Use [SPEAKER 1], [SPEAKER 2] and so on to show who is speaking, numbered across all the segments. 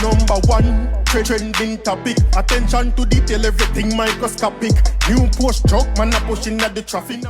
[SPEAKER 1] Number one, trending topic. Attention to detail, everything microscopic. New post truck, man a pushing at the traffic.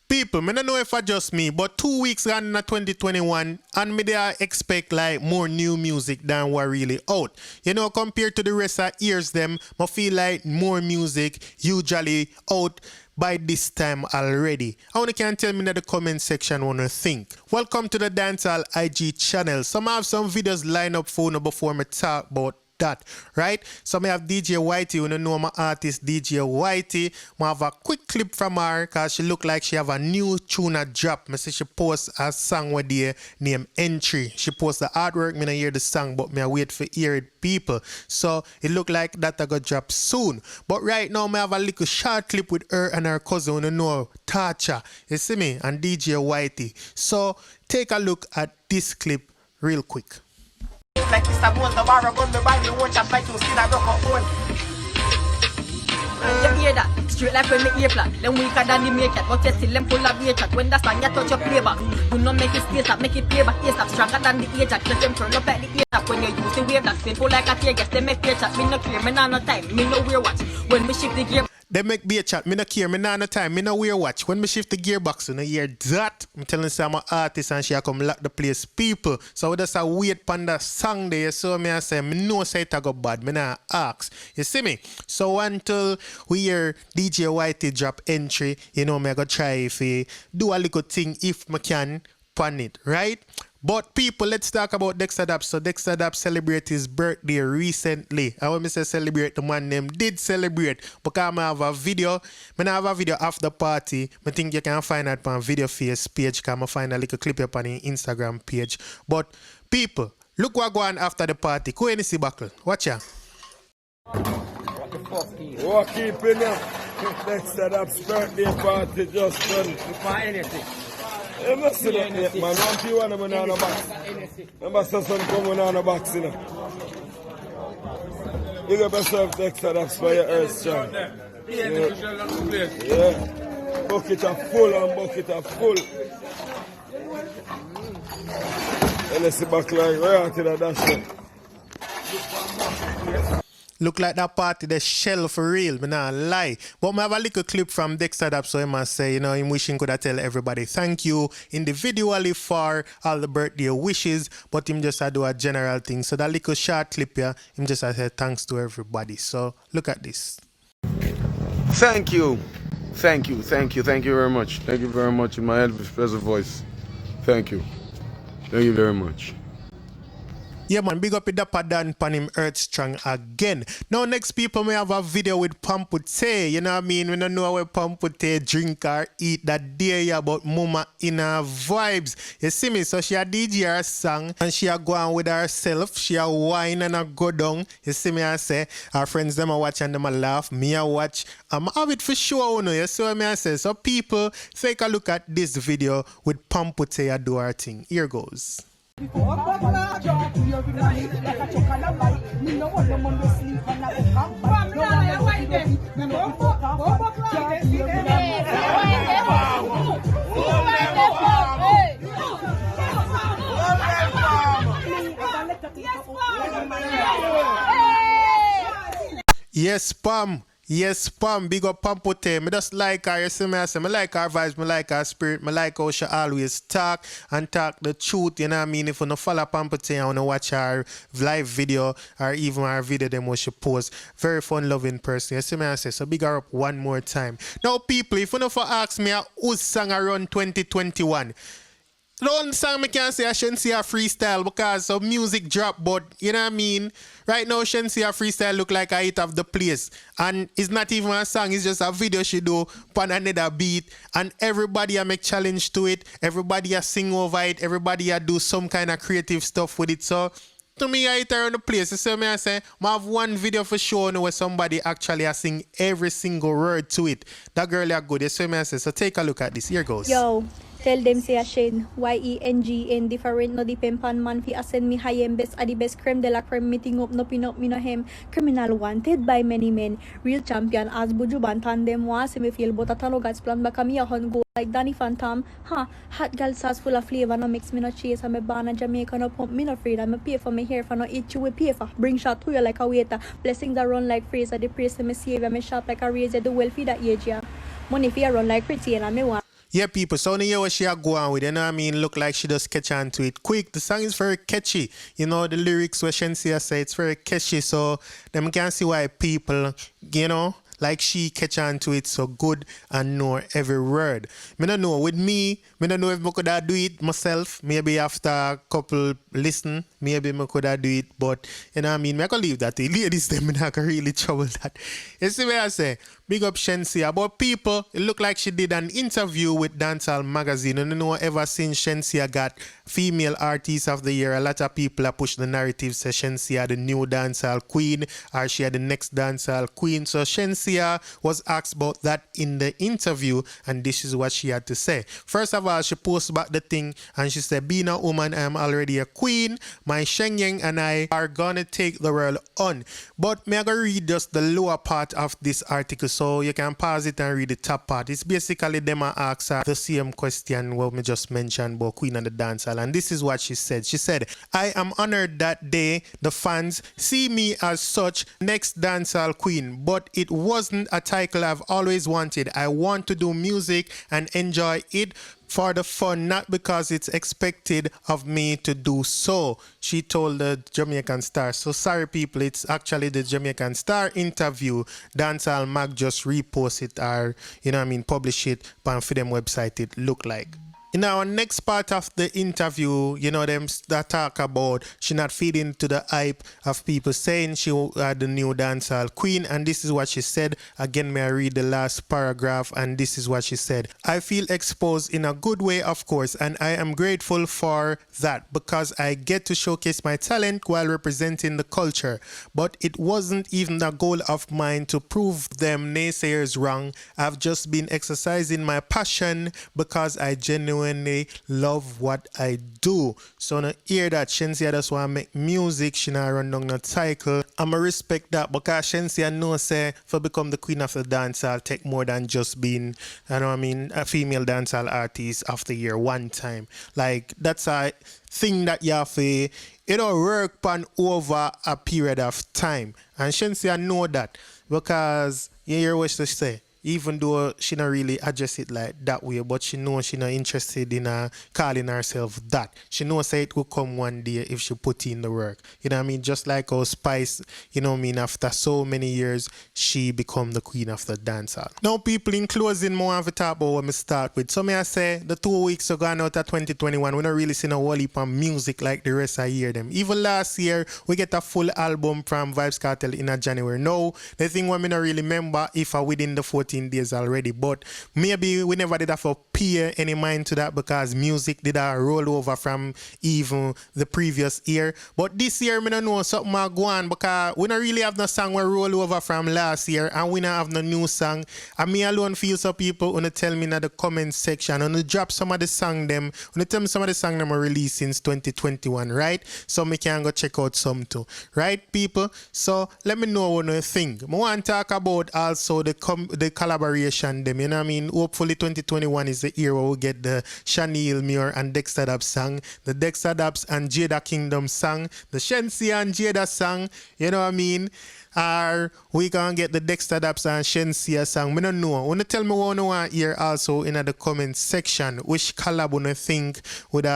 [SPEAKER 1] People, I don't know if I just me, but 2 weeks run in 2021, and me there expect like more new music than what really out. You know, compared to the rest of years them, I feel like more music usually out by this time already. I want you can tell me in the comment section what you think. Welcome to the Dancehall IG channel. Some have some videos lined up for you before me talk about that, right? So I have DJ Whitey. You know my artist DJ Whitey. I have a quick clip from her because she look like she have a new tune drop. I see she post a song with the name Entry. She post the artwork. Me not hear the song, but me I wait for hear it, people. So it look like that I got drop soon. But right now I have a little short clip with her and her cousin. You know, Tacha. You see me? And DJ Whitey. So take a look at this clip real quick.
[SPEAKER 2] Like this, I want the bar gun, the body won't just like to see that rock on. You hear that? Straight like when the ear flat. Then we can than the make it, but you still them full of ear chat. When the song you touch your playback, do not make it stay up, make it playback. Yes, up stronger than the ear jack. Let them turn up at the ear tap. When you use the wave that simple like a tear gas, they make ear chat. Me no clear, me nah no time, me no wear watch. When we shift the gear.
[SPEAKER 1] They make be a chat, me no care, me nah no time, me no wear watch. When me shift the gearbox, you know hear that. I'm telling you I'm an artist and she a come lock the place, people. So we just a wait pon the song there, so me I say, me know say it a go bad, me nah ask. You see me? So until we hear DJ Whitey drop Entry, you know me I go try if do a little thing if me can pon it, right? But people, let's talk about Dexter Daps. So Dexter Daps celebrated his birthday recently. I want me say celebrate, the man name did celebrate. Because I have a video. I have a video after the party. I think you can find that on Video Face page. Because I find a little clip up on the Instagram page. But people, look what go on after the party. Go in see buckle. Watch ya.
[SPEAKER 3] What the fuck is? What keeping up? Dexter Daps birthday party just done. You find anything? You must see that, man. One people want to be on the box. Remember, son come on the box, you know. You got yourself Dexter Daps for your earth, son. Yeah. Bucket of full and bucket of full. And let's see back like right to the dash.
[SPEAKER 1] Look like that party, the shell for real, me nah lie. But I have a little clip from Dexter Daps, so I must say, you know, him wishing could have tell everybody thank you individually for all the birthday wishes, but him just do a general thing. So that little short clip here, him just say thanks to everybody. So look at this.
[SPEAKER 3] Thank you. Thank you. Thank you. Thank you very much. Thank you very much in my Elvis Presley voice. Thank you. Thank you very much.
[SPEAKER 1] Yeah man, big up with Dapper Dan pan him Earth Strong again. Now next people may have a video with Pampute. You know what I mean? We don't know where Pampute drink or eat that day yeah, but mama in her vibes. You see me? So she a DJ her song and she a go on with herself. She a wine and a go down. You see me I say? Our friends them a watch and them a laugh. Me a watch. I'm have it for sure, you know. You see what I say? So people, take a look at this video with Pampute a do her thing. Here goes. Yes, Pam. Yes, Pam, big up Pampute. Me just like her, you see me, I say, me like her vibes, me like her spirit, me like how she always talk and talk the truth, you know what I mean? If you don't follow Pampute and you want to watch her live video or even her video them what she post, very fun loving person, you see me, I say, so big her up one more time. Now people, if you don't ask me whose song around 2021, the only song I can say I Shenseea freestyle because some music drop, but you know what I mean? Right now Shenseea freestyle look like a hit of the place. And it's not even a song, it's just a video she do on another beat. And everybody a make challenge to it, everybody a sing over it, everybody a do some kind of creative stuff with it. So to me, I hit around the place. So me I say, I have one video for sure where somebody actually sing every single word to it. That girl is good. You see me I say, so take a look at this. Here goes.
[SPEAKER 4] Yo, Tell them say a Shen, Y-E-N-G-N, different no depend pan man fi ascend me high and best are the best creme de la creme meeting up no pin up me no hem. Criminal wanted by many men, real champion as Buju Bantan them was me feel but a tano God's plan back a me a hun go like Danny Phantom. Hot girl sauce full of flavor no mix me no chase and me born a Jamaica no pump me no afraid and me pay for me hair for no eat you with pay for. Bring shot to you like a waiter. Blessings that run like Fraser, the praise to me savior, me sharp like a razor, the wealthy that age yeah. Money fear run like pretty and me want.
[SPEAKER 1] Yeah, people, so you know what she a go on with, you know what I mean? Look like she just catch on to it quick. The song is very catchy. You know, the lyrics where Shenseea say it's very catchy, so them can see why people, you know, like she catch on to it so good and know every word. Me don't know, with me don't know if I could do it myself. Maybe after a couple listen, maybe I could do it, but you know what I mean? I can leave that. The ladies, them I can really trouble that. You see what I say? Big up Shenseea. But people, it looked like she did an interview with Dancehall magazine. And you know, ever since Shenseea got Female Artist of the Year, a lot of people have pushed the narrative, say Shenseea the new dancehall queen, or she had the next dancehall queen. So Shenseea was asked about that in the interview, and this is what she had to say. First of all, she posted back the thing, and she said, being a woman, I am already a queen. My Shenyang and I are gonna take the world on. But may I go read just the lower part of this article, so you can pause it and read the top part. It's basically them ask her the same question what me just mentioned about Queen and the Dancehall, and this is what she said. She said, I am honored that day the fans see me as such next dancehall queen, but it wasn't a title I've always wanted. I want to do music and enjoy it for the fun, not because it's expected of me to do so, she told the Jamaican Star. So sorry people, it's actually the Jamaican Star interview. Dancehall Mag just repost it, or you know what I mean, publish it on for them website. It look like. In our next part of the interview, you know, them that talk about she not feeding to the hype of people saying she had the new dancehall queen, and this is what she said. Again, may I read the last paragraph, and this is what she said. I feel exposed in a good way, of course, and I am grateful for that because I get to showcase my talent while representing the culture. But it wasn't even a goal of mine to prove them naysayers wrong. I've just been exercising my passion because I genuinely love what I do. So now hear that Shenseea just want to make music, she not run down no title. I'ma respect that because Shenseea know say for become the queen of the dancehall take more than just being, you know what I mean, a female dancehall artist of the year one time. Like that's a thing that you have to, you know, work on over a period of time. And Shenseea know that because you hear what she say. Even though she not really address it like that way, but she knows she not interested in calling herself that. She knows say it will come one day if she put in the work. You know what I mean? Just like how Spice, you know what I mean, after so many years, she become the queen of the dancehall. Now people, in closing, more of a talk about what me start with. So may I say, the 2 weeks ago out of 2021, we not really seen a whole heap of music like the rest of the year them. Even last year, we get a full album from Vybz Kartel in January. Now, the thing what me not really remember if I within the 14 days already, but maybe we never did have to pay any mind to that because music did a roll over from even the previous year. But this year me don't know something might go on because we don't really have no song we roll over from last year and we don't have no new song. And me alone feel so people wanna tell me in the comment section and drop some of the song them, wanna tell me some of the song them are released since 2021, right? So me can go check out some too, right people? So let me know what you think. I want to talk about also the collaboration them, you know what I mean? Hopefully 2021 is the year where we get the Chanel Muir and Dexter Daps song, the Dexter Daps and Jada Kingdom song, the Shenseea and Jada song, you know what I mean? Or we can get the Dexter Daps and Shenseea song. I don't know. Want to tell me what you want here also in the comment section. Which collab you think would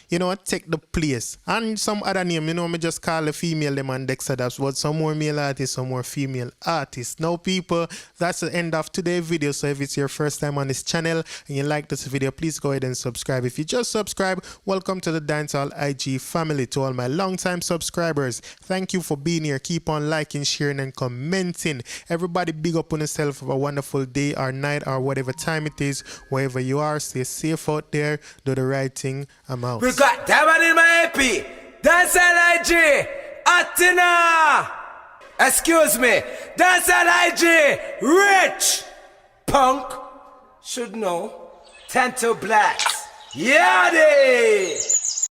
[SPEAKER 1] you know, take the place. And some other name, you know, me just call the female them and Dexter Daps, but some more male artists, some more female artists. Now people, that's the end of today's video. So if it's your first time on this channel and you like this video, please go ahead and subscribe. If you just subscribe, welcome to the Dancehall IG family. To all my long-time subscribers, thank you for being here. Keep on liking, sharing, and commenting. Everybody big up on yourself. Have a wonderful day or night or whatever time it is, wherever you are. Stay safe out there. Do the right thing. I'm out.
[SPEAKER 5] We got that one in my AP. Dancehall IG. Atina. Excuse me. Dancehall IG. Rich. Punk. Should know. Tento Blacks. Yadi!